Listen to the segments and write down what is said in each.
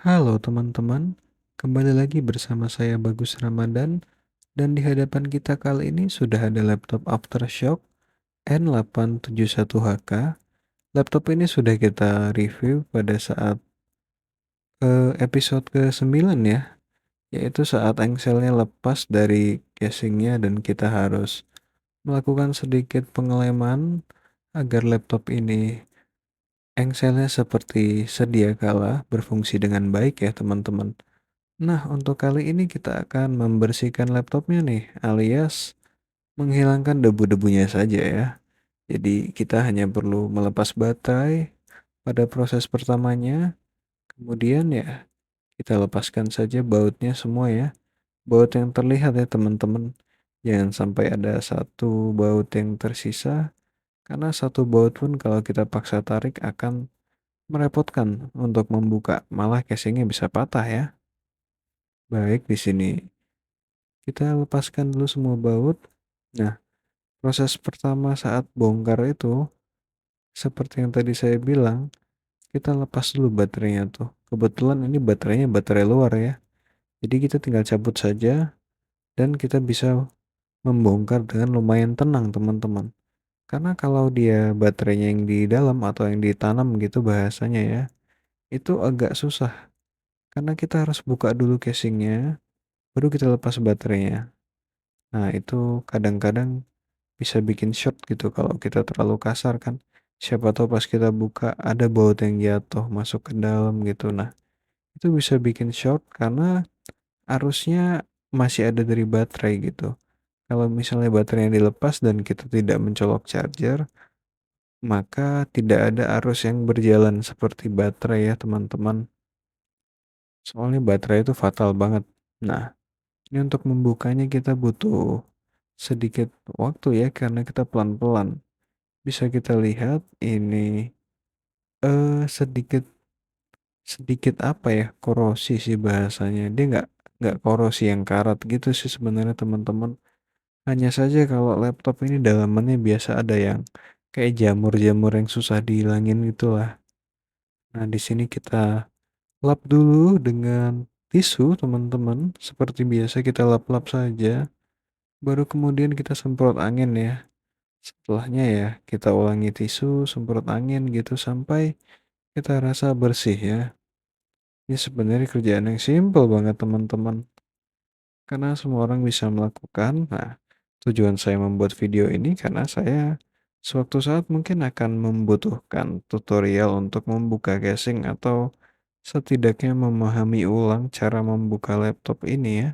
Halo teman-teman, kembali lagi bersama saya Bagus Ramadan dan di hadapan kita kali ini sudah ada laptop Aftershock N871HK. Laptop ini sudah kita review pada saat episode ke-9 ya, yaitu saat engselnya lepas dari casingnya dan kita harus melakukan sedikit pengeleman agar laptop ini engselnya seperti sedia kala berfungsi dengan baik ya teman-teman. Nah, untuk kali ini kita akan membersihkan laptopnya nih, alias menghilangkan debu-debunya saja ya. Jadi kita hanya perlu melepas baterai pada proses pertamanya, kemudian ya kita lepaskan saja bautnya semua ya. Baut yang terlihat ya teman-teman. Jangan sampai ada satu baut yang tersisa, karena satu baut pun kalau kita paksa tarik akan merepotkan untuk membuka, malah casingnya bisa patah ya. Baik, di sini kita lepaskan dulu semua baut. Nah, proses pertama saat bongkar itu, seperti yang tadi saya bilang, kita lepas dulu baterainya tuh. Kebetulan ini baterainya baterai luar ya. Jadi kita tinggal cabut saja dan kita bisa membongkar dengan lumayan tenang teman-teman. Karena kalau dia baterainya yang di dalam atau yang ditanam gitu bahasanya ya, itu agak susah. Karena kita harus buka dulu casingnya, baru kita lepas baterainya. Nah, itu kadang-kadang bisa bikin short gitu kalau kita terlalu kasar kan. Siapa tahu pas kita buka ada baut yang jatuh masuk ke dalam gitu. Nah, itu bisa bikin short karena arusnya masih ada dari baterai gitu. Kalau misalnya baterainya dilepas dan kita tidak mencolok charger, maka tidak ada arus yang berjalan seperti baterai ya teman-teman. Soalnya baterai itu fatal banget. Nah, ini untuk membukanya kita butuh sedikit waktu ya karena kita pelan-pelan. Bisa kita lihat ini sedikit sedikit apa ya, korosi sih bahasanya. Dia nggak korosi yang karat gitu sih sebenarnya teman-teman. Hanya saja kalau laptop ini dalamannya biasa ada yang kayak jamur-jamur yang susah dihilangin gitulah. Nah, di sini kita lap dulu dengan tisu teman-teman. Seperti biasa kita lap-lap saja. Baru kemudian kita semprot angin ya. Setelahnya ya kita ulangi tisu, semprot angin gitu sampai kita rasa bersih ya. Ini sebenarnya kerjaan yang simple banget teman-teman. Karena semua orang bisa melakukan. Nah, tujuan saya membuat video ini karena saya suatu saat mungkin akan membutuhkan tutorial untuk membuka casing atau setidaknya memahami ulang cara membuka laptop ini ya.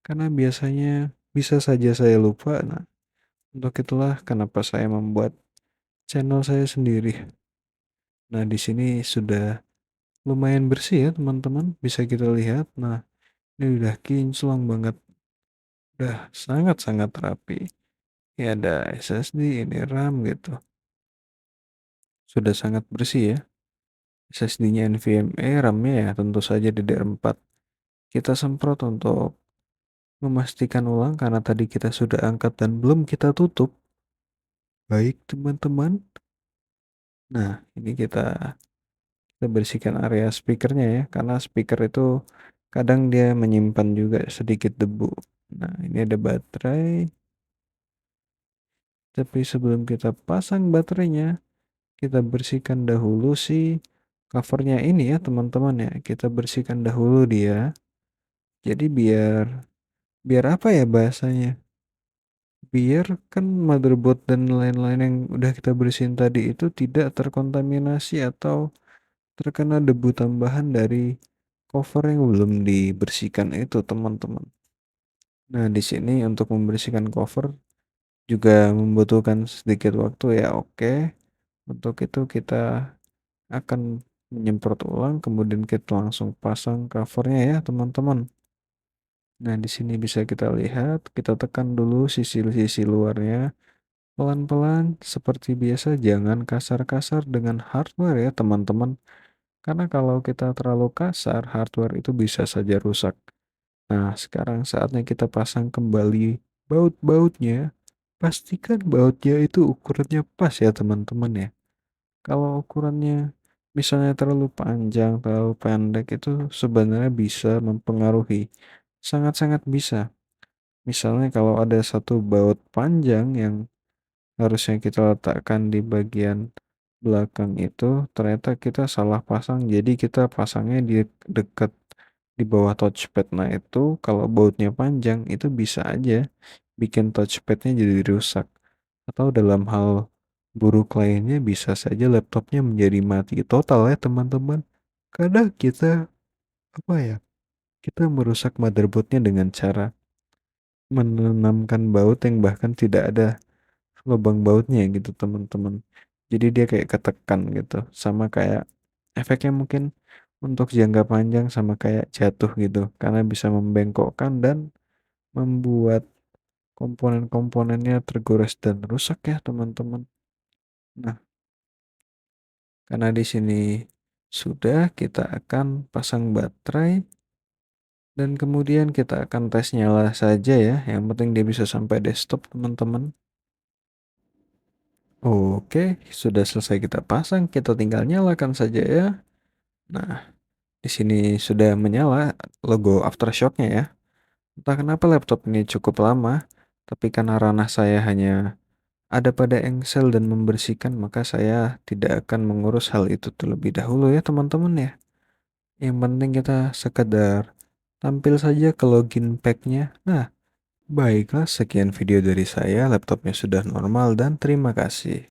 Karena biasanya bisa saja saya lupa. Nah, untuk itulah kenapa saya membuat channel saya sendiri. Nah, di sini sudah lumayan bersih ya teman-teman, bisa kita lihat. Nah, ini udah kinclong banget, udah sangat-sangat rapi. Ini ada SSD, ini RAM gitu. Sudah sangat bersih ya. SSD-nya NVMe, RAM-nya ya tentu saja DDR4. Kita semprot untuk memastikan ulang karena tadi kita sudah angkat dan belum kita tutup. Baik teman-teman. Nah, ini kita bersihkan area speakernya ya, karena speaker itu kadang dia menyimpan juga sedikit debu. Nah, ini ada baterai. Tapi sebelum kita pasang baterainya, kita bersihkan dahulu si covernya ini ya teman-teman ya. Kita bersihkan dahulu dia. Jadi biar biar apa ya bahasanya? Biar kan motherboard dan lain-lain yang udah kita bersihin tadi itu tidak terkontaminasi atau terkena debu tambahan dari cover yang belum dibersihkan itu teman-teman. Nah, di sini untuk membersihkan cover juga membutuhkan sedikit waktu ya. Oke. Untuk itu kita akan menyemprot ulang kemudian kita langsung pasang covernya ya teman-teman. Nah, di sini bisa kita lihat, kita tekan dulu sisi-sisi luarnya pelan-pelan seperti biasa, jangan kasar-kasar dengan hardware ya teman-teman. Karena kalau kita terlalu kasar, hardware itu bisa saja rusak. Nah, sekarang saatnya kita pasang kembali baut-bautnya. Pastikan bautnya itu ukurannya pas ya teman-teman ya. Kalau ukurannya misalnya terlalu panjang, terlalu pendek itu sebenarnya bisa mempengaruhi, sangat-sangat bisa. Misalnya kalau ada satu baut panjang yang harusnya kita letakkan di bagian belakang itu, ternyata kita salah pasang, jadi kita pasangnya di dekat di bawah touchpad. Nah, itu kalau bautnya panjang itu bisa aja bikin touchpadnya jadi rusak. Atau dalam hal buruk lainnya bisa saja laptopnya menjadi mati total ya teman-teman. Kadang kita apa ya? Kita merusak motherboardnya dengan cara menanamkan baut yang bahkan tidak ada lubang bautnya gitu teman-teman. Jadi dia kayak ketekan gitu. Sama kayak efeknya mungkin untuk jangka panjang sama kayak jatuh gitu. Karena bisa membengkokkan dan membuat komponen-komponennya tergores dan rusak ya teman-teman. Nah, karena di sini sudah kita akan pasang baterai dan kemudian kita akan tes nyala saja ya. Yang penting dia bisa sampai desktop teman-teman. Oke, sudah selesai kita pasang, kita tinggal nyalakan saja ya. Nah, di sini sudah menyala logo aftershocknya ya. Entah kenapa laptop ini cukup lama, tapi karena ranah saya hanya ada pada engsel dan membersihkan, maka saya tidak akan mengurus hal itu terlebih dahulu ya teman-teman ya. Yang penting kita sekedar tampil saja ke login packnya. Nah, baiklah sekian video dari saya, laptopnya sudah normal dan terima kasih.